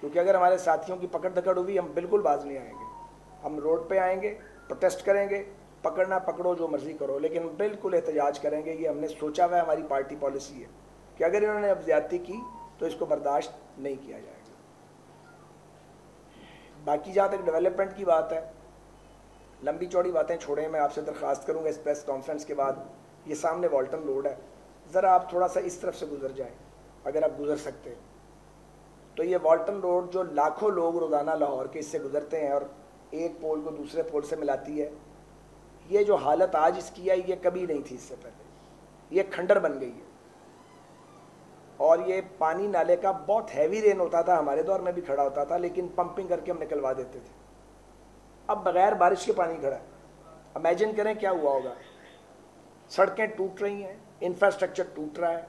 کیونکہ اگر ہمارے ساتھیوں کی پکڑ دھکڑ ہوئی ہم بالکل باز نہیں آئیں گے. ہم روڈ پہ آئیں گے, پروٹیسٹ کریں گے, پکڑنا پکڑو جو مرضی کرو, لیکن بالکل احتجاج کریں گے. یہ ہم نے سوچا ہوا ہے, ہماری پارٹی پالیسی ہے کہ اگر انہوں نے اب زیادتی کی تو اس کو برداشت نہیں کیا جائے گا. باقی جہاں تک ڈیولپمنٹ کی بات ہے, لمبی چوڑی باتیں چھوڑیں, میں آپ سے درخواست کروں گا اس پریس کانفرنس کے بعد, یہ سامنے والٹن روڈ ہے, ذرا آپ تھوڑا سا اس طرف سے گزر جائیں اگر آپ گزر سکتے. تو یہ والٹن روڈ جو لاکھوں لوگ روزانہ لاہور کے اس سے گزرتے ہیں اور ایک پول کو دوسرے پول سے ملاتی ہے, یہ جو حالت آج اس کی ہے یہ کبھی نہیں تھی اس سے پہلے. یہ کھنڈر بن گئی ہے, اور یہ پانی نالے کا بہت ہیوی رین ہوتا تھا, ہمارے دور میں بھی کھڑا ہوتا تھا, لیکن پمپنگ کر کے ہم نکلوا دیتے تھے. اب بغیر بارش کے پانی کھڑا ہے. امیجن کریں کیا ہوا ہوگا. سڑکیں ٹوٹ رہی ہیں, انفراسٹرکچر ٹوٹ رہا ہے,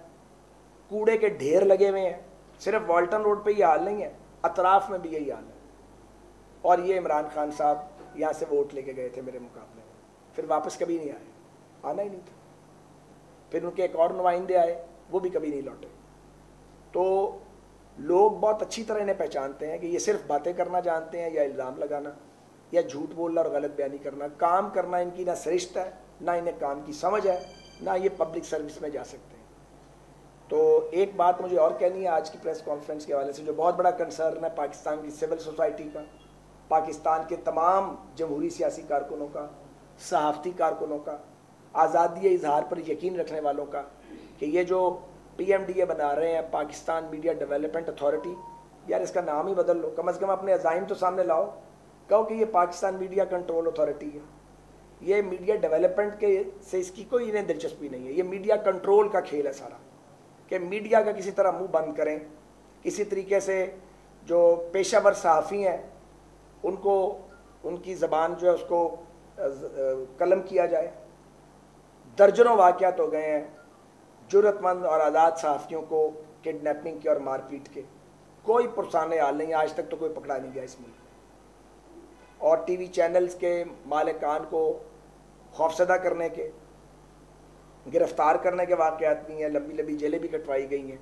کوڑے کے ڈھیر لگے ہوئے ہیں. صرف والٹن روڈ پہ یہ حال نہیں ہے, اطراف میں بھی یہی حال ہے. اور یہ عمران خان صاحب یہاں سے ووٹ لے کے گئے تھے میرے مقابلے میں, پھر واپس کبھی نہیں آئے, آنا ہی نہیں تھا. پھر ان کے ایک اور نمائندے آئے, وہ بھی کبھی نہیں لوٹے. تو لوگ بہت اچھی طرح انہیں پہچانتے ہیں کہ یہ صرف باتیں کرنا جانتے ہیں, یا الزام لگانا, یا جھوٹ بولنا اور غلط بیانی کرنا. کام کرنا ان کی نہ سرشت ہے, نہ انہیں کام کی سمجھ ہے, نہ یہ پبلک سروس میں جا سکتے ہیں. تو ایک بات مجھے اور کہنی ہے آج کی پریس کانفرنس کے حوالے سے, جو بہت بڑا کنسرن ہے پاکستان کی سول سوسائٹی کا, پاکستان کے تمام جمہوری سیاسی کارکنوں کا, صحافتی کارکنوں کا, آزادی اظہار پر یقین رکھنے والوں کا, کہ یہ جو پی ایم ڈی اے بنا رہے ہیں پاکستان میڈیا ڈیولپمنٹ اتھارٹی, یار اس کا نام ہی بدل لو, کم از کم اپنے عزائم تو سامنے لاؤ. کہو کہ یہ پاکستان میڈیا کنٹرول اتھارٹی ہے. یہ میڈیا ڈیولپمنٹ کے سے اس کی کوئی انہیں دلچسپی نہیں ہے. یہ میڈیا کنٹرول کا کھیل ہے سارا, کہ میڈیا کا کسی طرح منہ بند کریں, کسی طریقے سے جو پیشہ ور صحافی ہیں ان کو ان کی زبان جو ہے اس کو قلم کیا جائے. درجنوں واقعات ہو گئے ہیں جرأت مند اور آزاد صحافیوں کو کڈنیپنگ کے اور مار پیٹ کے, کوئی پرسان حال نہیں, آج تک تو کوئی پکڑا نہیں گیا اس ملک. اور ٹی وی چینلز کے مالکان کو خوفزدہ کرنے کے, گرفتار کرنے کے واقعات بھی ہیں, لمبی لمبی جیلیں بھی کٹوائی گئی ہیں.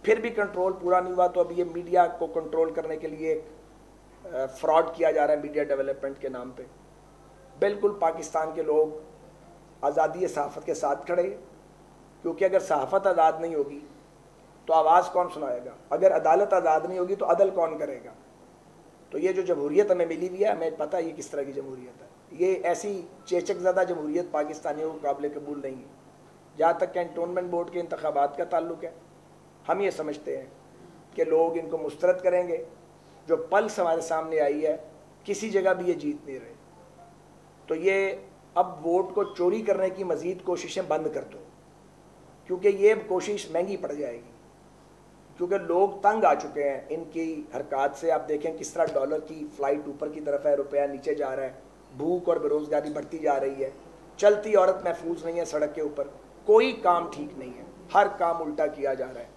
پھر بھی کنٹرول پورا نہیں ہوا. تو اب یہ میڈیا کو کنٹرول کرنے کے لیے فراڈ کیا جا رہا ہے میڈیا ڈیولپمنٹ کے نام پہ. بالکل پاکستان کے لوگ آزادی صحافت کے ساتھ کھڑے, کیونکہ اگر صحافت آزاد نہیں ہوگی تو آواز کون سنائے گا, اگر عدالت آزاد نہیں ہوگی تو عدل کون کرے گا. تو یہ جو جمہوریت ہمیں ملی ہوئی ہے, ہمیں پتہ ہے یہ کس طرح کی جمہوریت ہے. یہ ایسی چیچک زدہ جمہوریت پاکستانیوں کو قابل قبول نہیں ہے. جہاں تک کینٹونمنٹ بورڈ کے انتخابات کا تعلق ہے, ہم یہ سمجھتے ہیں کہ لوگ ان کو مسترد کریں گے. جو پلس ہمارے سامنے آئی ہے, کسی جگہ بھی یہ جیت نہیں رہے. تو یہ اب ووٹ کو چوری کرنے کی مزید کوششیں بند کر دو, کیونکہ یہ کوشش مہنگی پڑ جائے گی. کیونکہ لوگ تنگ آ چکے ہیں ان کی حرکات سے. آپ دیکھیں کس طرح ڈالر کی فلائٹ اوپر کی طرف ہے, روپیہ نیچے جا رہا ہے, بھوک اور بےروزگاری بڑھتی جا رہی ہے, چلتی عورت محفوظ نہیں ہے سڑک کے اوپر, کوئی کام ٹھیک نہیں ہے, ہر کام الٹا کیا جا رہا ہے.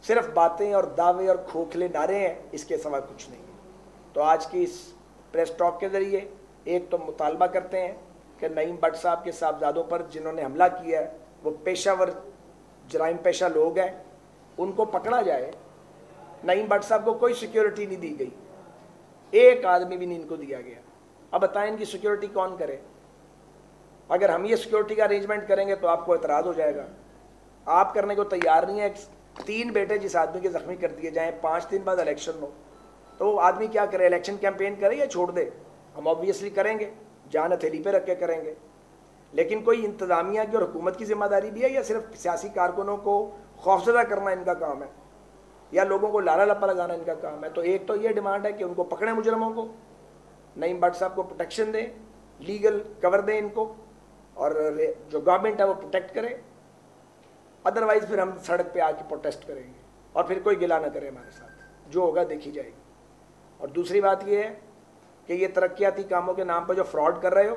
صرف باتیں اور دعوے اور کھوکھلے نعرے ہیں, اس کے سوا کچھ نہیں ہے. تو آج کی اس پریس ٹاک کے ذریعے ایک تو مطالبہ کرتے ہیں کہ نعیم بٹ صاحب کے صاحبزادوں پر جنہوں نے حملہ کیا ہے وہ پیشہ ور جرائم پیشہ لوگ ہیں, ان کو پکڑا جائے. نعیم بٹ صاحب کو کوئی سیکیورٹی نہیں دی گئی, ایک آدمی بھی نہیں ان کو دیا گیا. اب بتائیں ان کی سیکیورٹی کون کرے؟ اگر ہم یہ سیکیورٹی کا ارینجمنٹ کریں گے تو آپ کو اعتراض ہو جائے گا. آپ کرنے کو تیار نہیں ہے. 3 بیٹے جس آدمی کے زخمی کر دیے جائیں, 5 دن بعد الیکشن ہو, تو وہ آدمی کیا کرے؟ الیکشن کیمپین کرے یا چھوڑ دے؟ ہم آبویسلی کریں گے, جان ہتھیلی پہ رکھ کے کریں گے. لیکن کوئی انتظامیہ کی اور حکومت کی ذمہ داری بھی ہے, یا صرف سیاسی کارکنوں کو خوفزدہ کرنا ان کا کام ہے, یا لوگوں کو لالا لپا لگانا ان کا کام ہے؟ تو ایک تو یہ ڈیمانڈ ہے کہ ان کو پکڑیں, مجرموں کو, نعیم بٹ صاحب کو پروٹیکشن دیں, لیگل کور دیں ان کو, اور جو گورنمنٹ ہے وہ پروٹیکٹ کرے. ادروائز پھر ہم سڑک پہ آ کے پروٹیسٹ کریں گے, اور پھر کوئی گلا نہ کرے ہمارے ساتھ, جو ہوگا دیکھی جائے گی. اور دوسری بات یہ ہے کہ یہ ترقیاتی کاموں کے نام پہ جو فراڈ کر رہے ہو,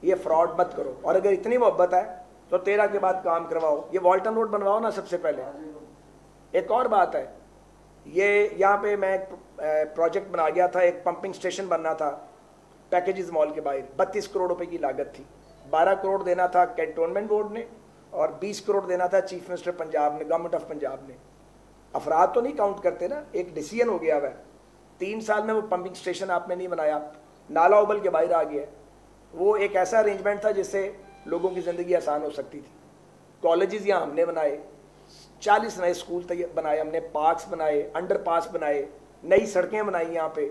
یہ فراڈ مت کرو. اور اگر اتنی محبت ہے تو 13 کے بعد کام کرواؤ. یہ والٹن روڈ بنواؤ نا سب سے پہلے. ایک اور بات ہے, یہ یہاں پہ میں ایک پروجیکٹ بنا گیا تھا, ایک پمپنگ اسٹیشن بننا تھا پیکیجز مال کے باہر. 32 کروڑ روپے کی لاگت تھی. 12 کروڑ دینا تھا کینٹونمنٹ بورڈ نے, اور 20 کروڑ دینا تھا چیف منسٹر پنجاب نے, گورنمنٹ آف پنجاب نے. افراد تو نہیں کاؤنٹ کرتے نا, ایک ڈیسیجن ہو گیا ہوا ہے. 3 سال میں وہ پمپنگ اسٹیشن آپ نے نہیں بنایا, نالا ابل کے باہر آ گیا ہے. وہ ایک ایسا ارینجمنٹ تھا جس سے لوگوں کی زندگی آسان ہو سکتی تھی. کالجز یہاں ہم نے بنائے, 40 نئے اسکول بنائے ہم نے, پارکس بنائے, انڈر پاس بنائے, نئی سڑکیں بنائی یہاں پہ.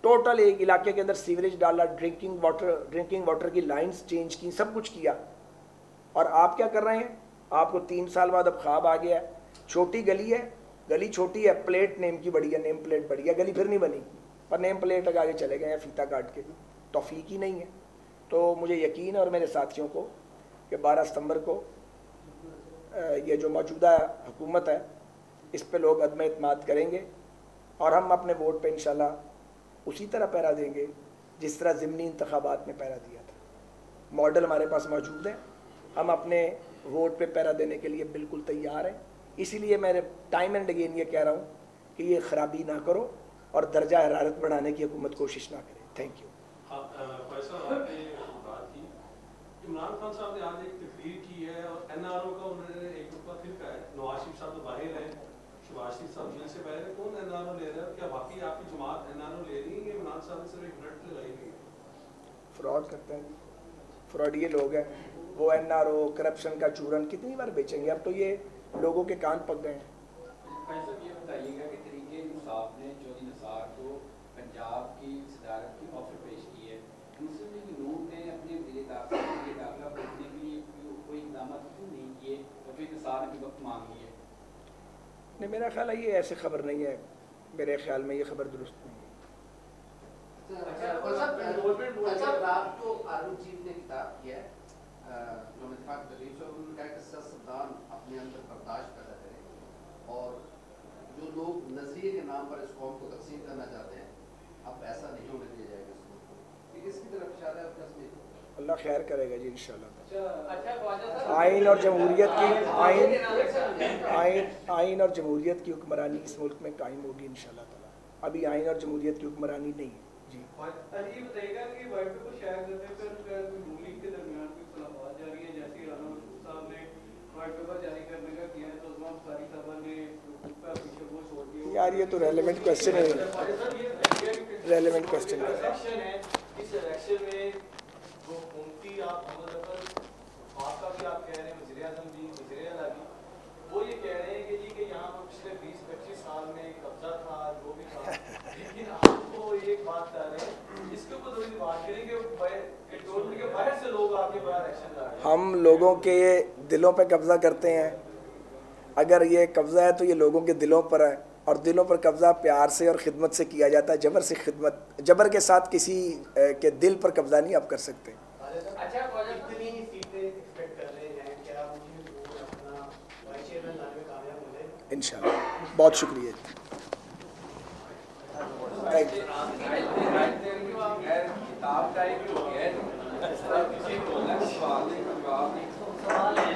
ٹوٹل ایک علاقے کے اندر سیوریج ڈالا, ڈرنکنگ واٹر کی لائنز چینج کی, سب کچھ کیا. اور آپ کیا کر رہے ہیں؟ آپ کو 3 سال بعد اب خواب آ گیا ہے, چھوٹی گلی ہے, گلی چھوٹی ہے, پلیٹ نیم کی بڑی ہے, نیم پلیٹ بڑی ہے, گلی پھر نہیں بنی پر نیم پلیٹ لگا کے چلے گئے ہیں فیتا کاٹ کے. توفیق ہی نہیں ہے. تو مجھے یقین ہے اور میرے ساتھیوں کو کہ 12 ستمبر کو یہ جو موجودہ حکومت ہے اس پہ لوگ عدم اعتماد کریں گے, اور ہم اپنے ووٹ پہ انشاءاللہ اسی طرح پہرا دیں گے جس طرح ضمنی انتخابات میں پہرا دیا تھا. ماڈل ہمارے پاس موجود ہے, ہم اپنے ووٹ پہ پہرا دینے کے لیے بالکل تیار ہیں. اسی لیے میں ٹائم اینڈ اگین یہ کہہ رہا ہوں کہ یہ خرابی نہ کرو اور درجہ حرارت بڑھانے کی حکومت کوشش نہ کرے. Thank you. عمران خان صاحب نے آج ایک تقریر کی ہے اور این آر او کا انہوں نے ایک رکبہ فرقہ ہے. نواز شریف صاحب تو باہر ہیں, شہباز شریف صاحب جیل سے باہر ہیں, کون این آر او لے رہا ہے؟ کیا واقعی آپ کی جماعت این آر او لے رہی ہے کہ عمران صاحب نے صرف ایک منٹ لگائی ہوئی ہے؟ فراڈ کرتے ہیں, فراڈ یہ لوگ ہیں. وہ این آر او کرپشن کا چورن کتنی بار بیچیں گے؟ اب تو یہ لوگوں کے کان پک گئے ہیں. بھائی صاحب یہ بتائیے گا کہ طریقہ انصاف نے چودھری نثار کو پنجاب کی صدارت کی آفر پیش کی ہے, مسلم لیگ نون نے اپنے وزیر داخلہ روکنے کے لیے کوئی اقدامات کیوں نہیں کیے اور جو نثار نے بھی وقت مانگ لی ہے؟ نہیں, میرا خیال ہے یہ ایسی خبر نہیں ہے, میرے خیال میں یہ خبر درست نہیں ہے. رات کو آرون چیف نے خطاب کیا نام اتفاق تقریب سے, انہوں نے کہا کہ سیاستدان اپنے اندر برداشت پیدا کریں اور جو لوگ نظریے کے نام پر اس قوم کو تقسیم کرنا چاہتے ہیں اب ایسا نہیں ہونے دیا جائے گا. اس کو اس کی طرف اشارہ ہے اپنے. اللہ خیر کرے گا جی انشاءاللہ. آئین اور جمہوریت کی آئین اور جمہوریت کی حکمرانی اس ملک میں قائم ہوگی انشاءاللہ تعالیٰ. ابھی آئین اور جمہوریت کی حکمرانی نہیں ہے. جی یہ بتائیے گا کہ وائٹ پیپر شائع کرنے پر رولنگ کے درمیان کوئی اختلافات جاری ہیں, جیسے رانا مشہور صاحب نے وائٹ پیپر جاری کرنے کا کیا ہے تو عثمان بخاری صاحبہ نے پیچھے وہ چھوڑ دیا. یار یہ تو ریلیونٹ کوسچن ہے, ریلیونٹ کوسچن ہے. اس الیکشن میں جو حکومتی آپ محمد ظفر آپ کا بھی آپ کہہ رہے ہیں, وزیر اعظم بھی, وزیر اعلیٰ بھی, وہ یہ کہہ رہے ہیں کہ جی کہ یہاں پر پچھلے 20-25 سال میں قبضہ تھا, جو بھی تھا, لیکن آپ کو ایک بات کر رہے ہیں جس کے اوپر تھوڑی سی بات کریں کہ ٹوٹل کے باہر سے لوگ آپ کے باہر ایکشن لا رہے ہیں. ہم لوگوں کے دلوں پہ قبضہ کرتے ہیں. اگر یہ قبضہ ہے تو یہ لوگوں کے دلوں پر ہے, اور دلوں پر قبضہ پیار سے اور خدمت سے کیا جاتا ہے, جبر سے خدمت, جبر کے ساتھ کسی کے دل پر قبضہ نہیں آپ کر سکتے. انشاءاللہ. بہت شکریہ. کتاب ٹائپ ہو گیا ہے, اس طرح کسی کو سوال نہیں, جواب نہیں.